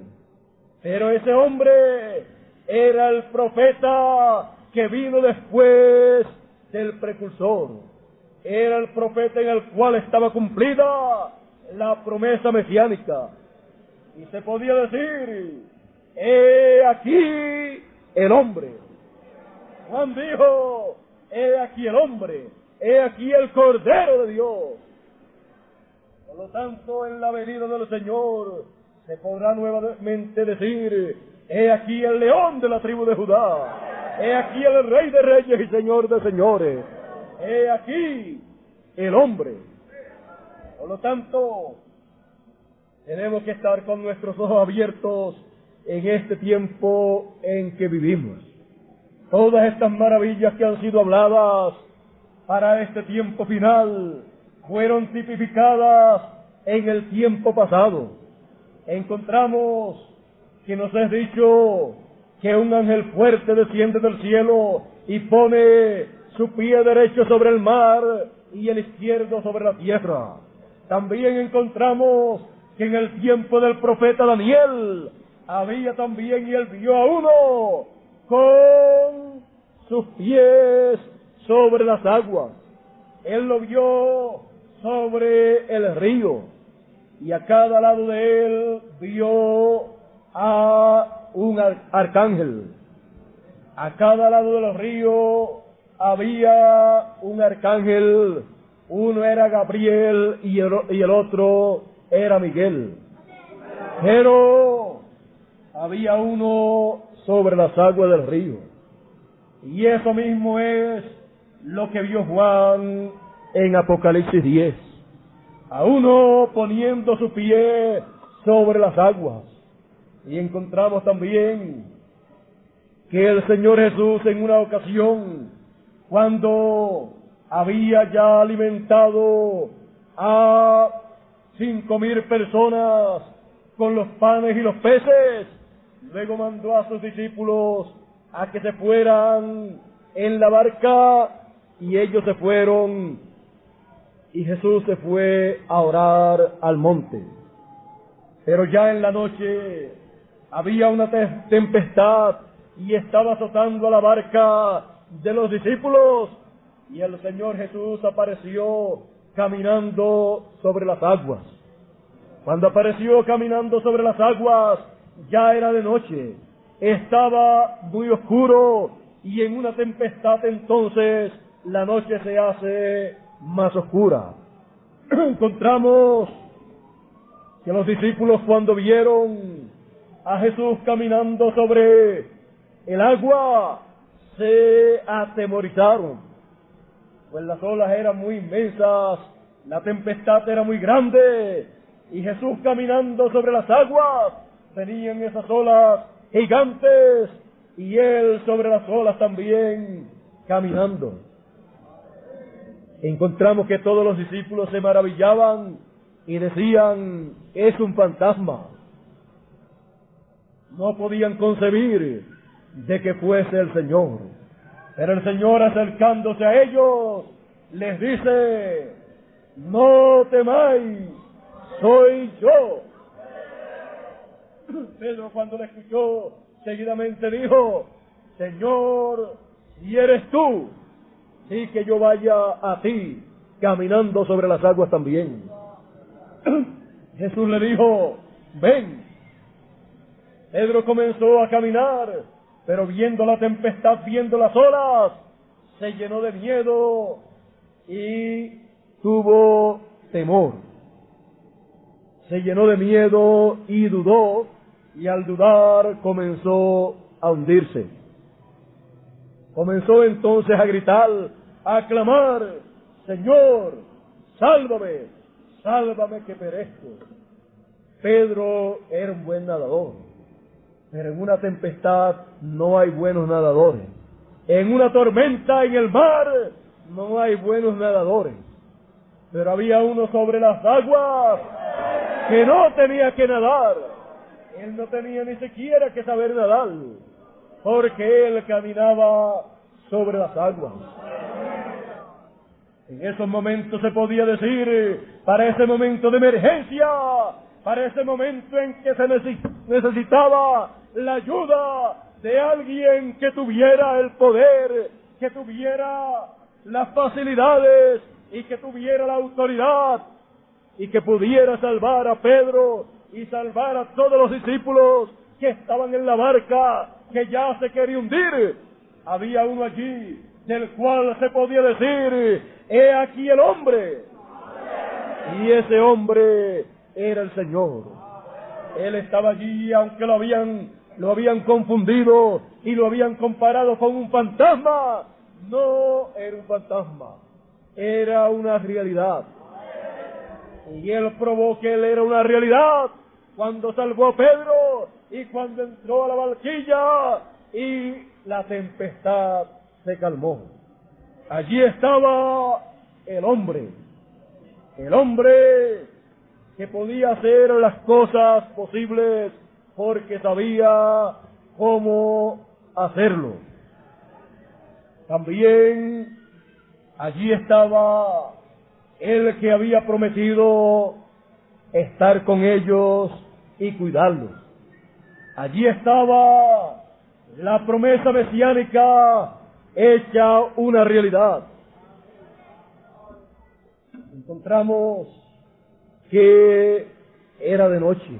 pero ese hombre era el profeta que vino después del precursor. Era el profeta en el cual estaba cumplida la promesa mesiánica. Y se podía decir, he aquí el hombre. Juan dijo, he aquí el hombre, he aquí el Cordero de Dios. Por lo tanto, en la venida del Señor se podrá nuevamente decir, he aquí el león de la tribu de Judá, he aquí el Rey de reyes y Señor de señores, he aquí el hombre. Por lo tanto, tenemos que estar con nuestros ojos abiertos en este tiempo en que vivimos. Todas estas maravillas que han sido habladas para este tiempo final fueron tipificadas en el tiempo pasado. Encontramos que nos es dicho que un ángel fuerte desciende del cielo y pone su pie derecho sobre el mar y el izquierdo sobre la tierra. También encontramos que en el tiempo del profeta Daniel había también, y él vio a uno con sus pies sobre las aguas. Él lo vio sobre el río, y a cada lado de él vio a un arcángel. A cada lado del río había un arcángel. Uno era Gabriel y el otro era Miguel. Pero había uno sobre las aguas del río. Y eso mismo es lo que vio Juan en Apocalipsis 10. A uno poniendo su pie sobre las aguas. Y encontramos también que el Señor Jesús en una ocasión, cuando había ya alimentado a 5,000 personas con los panes y los peces, luego mandó a sus discípulos a que se fueran en la barca, y ellos se fueron, y Jesús se fue a orar al monte. Pero ya en la noche había una tempestad y estaba azotando a la barca de los discípulos, y el Señor Jesús apareció caminando sobre las aguas. Cuando apareció caminando sobre las aguas, ya era de noche, estaba muy oscuro, y en una tempestad entonces la noche se hace más oscura. Encontramos que los discípulos, cuando vieron a Jesús caminando sobre el agua, se atemorizaron, pues las olas eran muy inmensas, la tempestad era muy grande, y Jesús caminando sobre las aguas, venían esas olas gigantes, y él sobre las olas también caminando. Encontramos que todos los discípulos se maravillaban y decían, es un fantasma. No podían concebir de que fuese el Señor. Pero el Señor, acercándose a ellos, les dice, no temáis, soy yo. Pedro, cuando le escuchó, seguidamente dijo, Señor, si eres tú, sí que yo vaya a ti, caminando sobre las aguas también. Jesús le dijo, ven. Pedro comenzó a caminar, pero viendo la tempestad, viendo las olas, se llenó de miedo y tuvo temor. Se llenó de miedo y dudó, y al dudar comenzó a hundirse. Comenzó entonces a gritar, a clamar, Señor, sálvame, sálvame que perezco. Pedro era un buen nadador, pero en una tempestad no hay buenos nadadores. En una tormenta en el mar no hay buenos nadadores. Pero había uno sobre las aguas que no tenía que nadar. Él no tenía ni siquiera que saber nadar, porque él caminaba sobre las aguas. En esos momentos se podía decir, para ese momento de emergencia, para ese momento en que se necesitaba la ayuda de alguien que tuviera el poder, que tuviera las facilidades y que tuviera la autoridad y que pudiera salvar a Pedro y salvar a todos los discípulos que estaban en la barca que ya se quería hundir. Había uno allí del cual se podía decir, he aquí el hombre. Y ese hombre era el Señor. Él estaba allí, aunque lo habían confundido y lo habían comparado con un fantasma. No era un fantasma, era una realidad. Y él probó que él era una realidad cuando salvó a Pedro y cuando entró a la barquilla y la tempestad se calmó. Allí estaba el hombre que podía hacer las cosas posibles porque sabía cómo hacerlo. También allí estaba el que había prometido estar con ellos y cuidarlos. Allí estaba la promesa mesiánica hecha una realidad. Encontramos que era de noche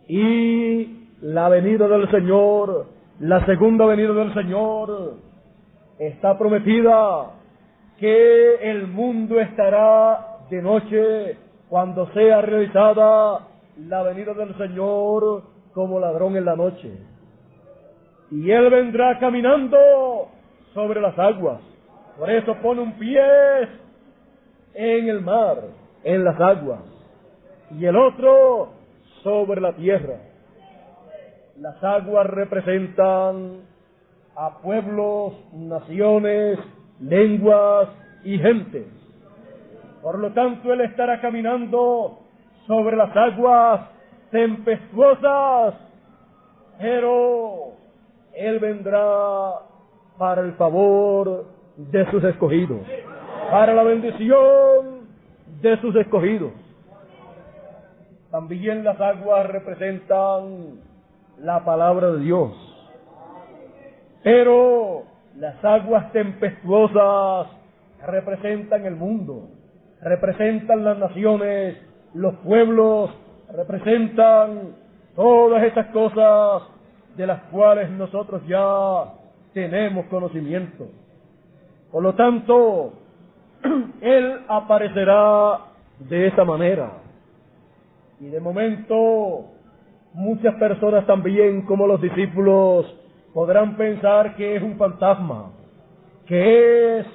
y la venida del Señor, la segunda venida del Señor, está prometida, que el mundo estará de noche cuando sea realizada la venida del Señor como ladrón en la noche. Y Él vendrá caminando sobre las aguas. Por eso pone un pie en el mar, en las aguas, y el otro sobre la tierra. Las aguas representan a pueblos, naciones, lenguas y gentes. Por lo tanto, Él estará caminando sobre las aguas tempestuosas, pero Él vendrá para el favor de sus escogidos, para la bendición de sus escogidos. También las aguas representan la palabra de Dios, pero las aguas tempestuosas representan el mundo, representan las naciones, los pueblos, representan todas estas cosas de las cuales nosotros ya tenemos conocimiento. Por lo tanto, Él aparecerá de esa manera. Y de momento, muchas personas también, como los discípulos, podrán pensar que es un fantasma, que es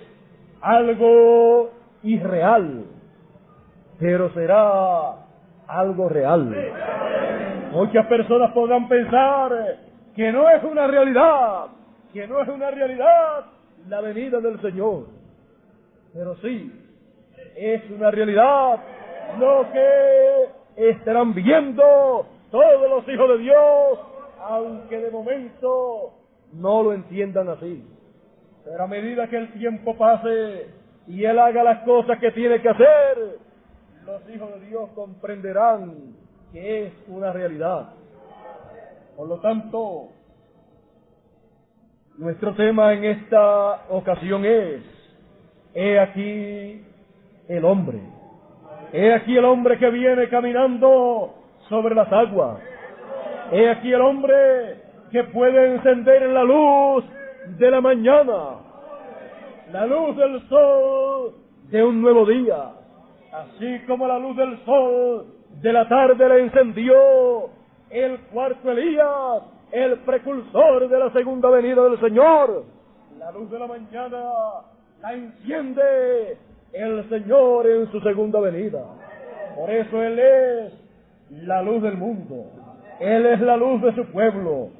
algo irreal, pero será algo real. Muchas personas podrán pensar que no es una realidad, la venida del Señor, pero sí, es una realidad lo que estarán viendo todos los hijos de Dios, aunque de momento no lo entiendan así. Pero a medida que el tiempo pase y Él haga las cosas que tiene que hacer, los hijos de Dios comprenderán que es una realidad. Por lo tanto, nuestro tema en esta ocasión es: he aquí el hombre. He aquí el hombre que viene caminando sobre las aguas. He aquí el hombre que puede encender la luz de la mañana, la luz del sol de un nuevo día, así como la luz del sol de la tarde le encendió el cuarto Elías, el precursor de la segunda venida del Señor. La luz de la mañana la enciende el Señor en su segunda venida. Por eso Él es la luz del mundo. Él es la luz de su pueblo.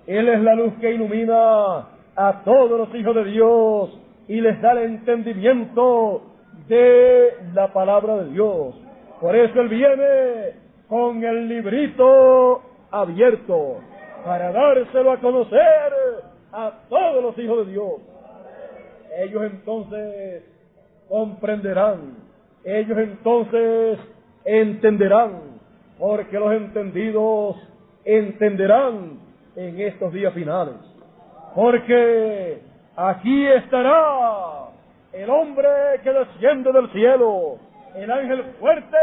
Él es la luz que ilumina a todos los hijos de Dios y les da el entendimiento de la palabra de Dios. Por eso Él viene con el librito abierto para dárselo a conocer a todos los hijos de Dios. Ellos entonces comprenderán, ellos entonces entenderán, porque los entendidos entenderán en estos días finales. Porque aquí estará el hombre que desciende del cielo, el ángel fuerte,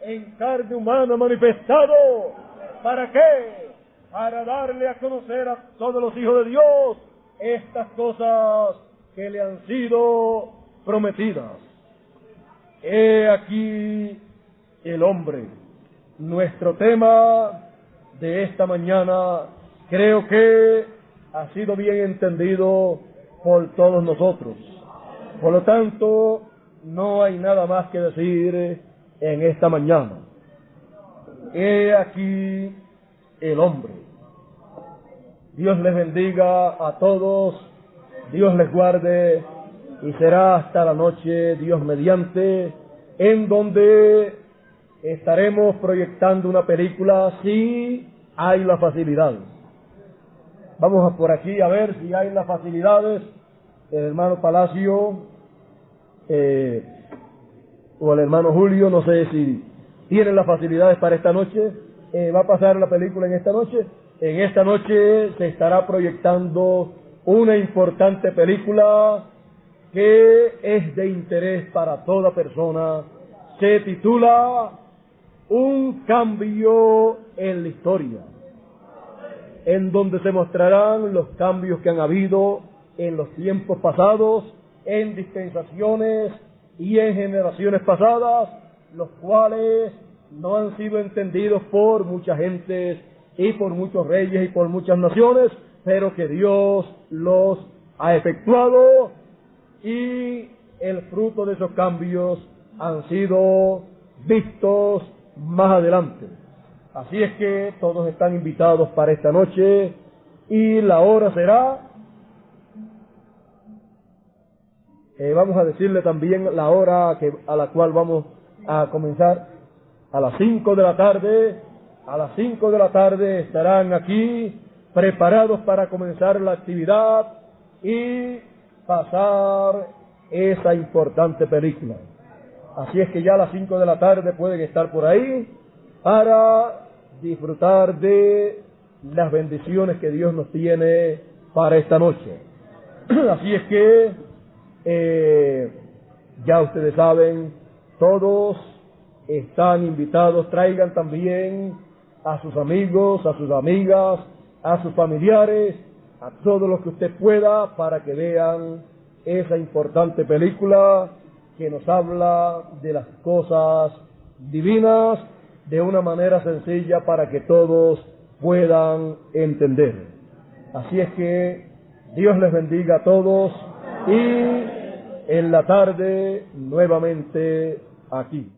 en carne humana manifestado. ¿Para qué? Para darle a conocer a todos los hijos de Dios estas cosas que le han sido prometidas. He aquí el hombre. Nuestro tema de esta mañana creo que ha sido bien entendido por todos nosotros. Por lo tanto, no hay nada más que decir en esta mañana. He aquí el hombre. Dios les bendiga a todos, Dios les guarde, y será hasta la noche, Dios mediante, en donde estaremos proyectando una película si hay las facilidades. Vamos a por aquí a ver si hay las facilidades. El hermano Palacio o el hermano Julio, no sé si tienen las facilidades para esta noche. Va a pasar la película en esta noche. En esta noche se estará proyectando una importante película que es de interés para toda persona. Se titula Un cambio en la historia, en donde se mostrarán los cambios que han habido en los tiempos pasados, en dispensaciones y en generaciones pasadas, los cuales no han sido entendidos por mucha gente y por muchos reyes y por muchas naciones, pero que Dios los ha efectuado, y el fruto de esos cambios han sido vistos más adelante. Así es que todos están invitados para esta noche, y la hora será, vamos a decirle también la hora a la cual vamos a comenzar, a las 5 de la tarde. A las 5 de la tarde estarán aquí preparados para comenzar la actividad y pasar esa importante película. Así es que ya a las 5 de la tarde pueden estar por ahí para disfrutar de las bendiciones que Dios nos tiene para esta noche. Así es que ya ustedes saben, todos están invitados. Traigan también a sus amigos, a sus amigas, a sus familiares, a todos los que usted pueda, para que vean esa importante película que nos habla de las cosas divinas de una manera sencilla para que todos puedan entender. Así es que Dios les bendiga a todos, y en la tarde nuevamente aquí.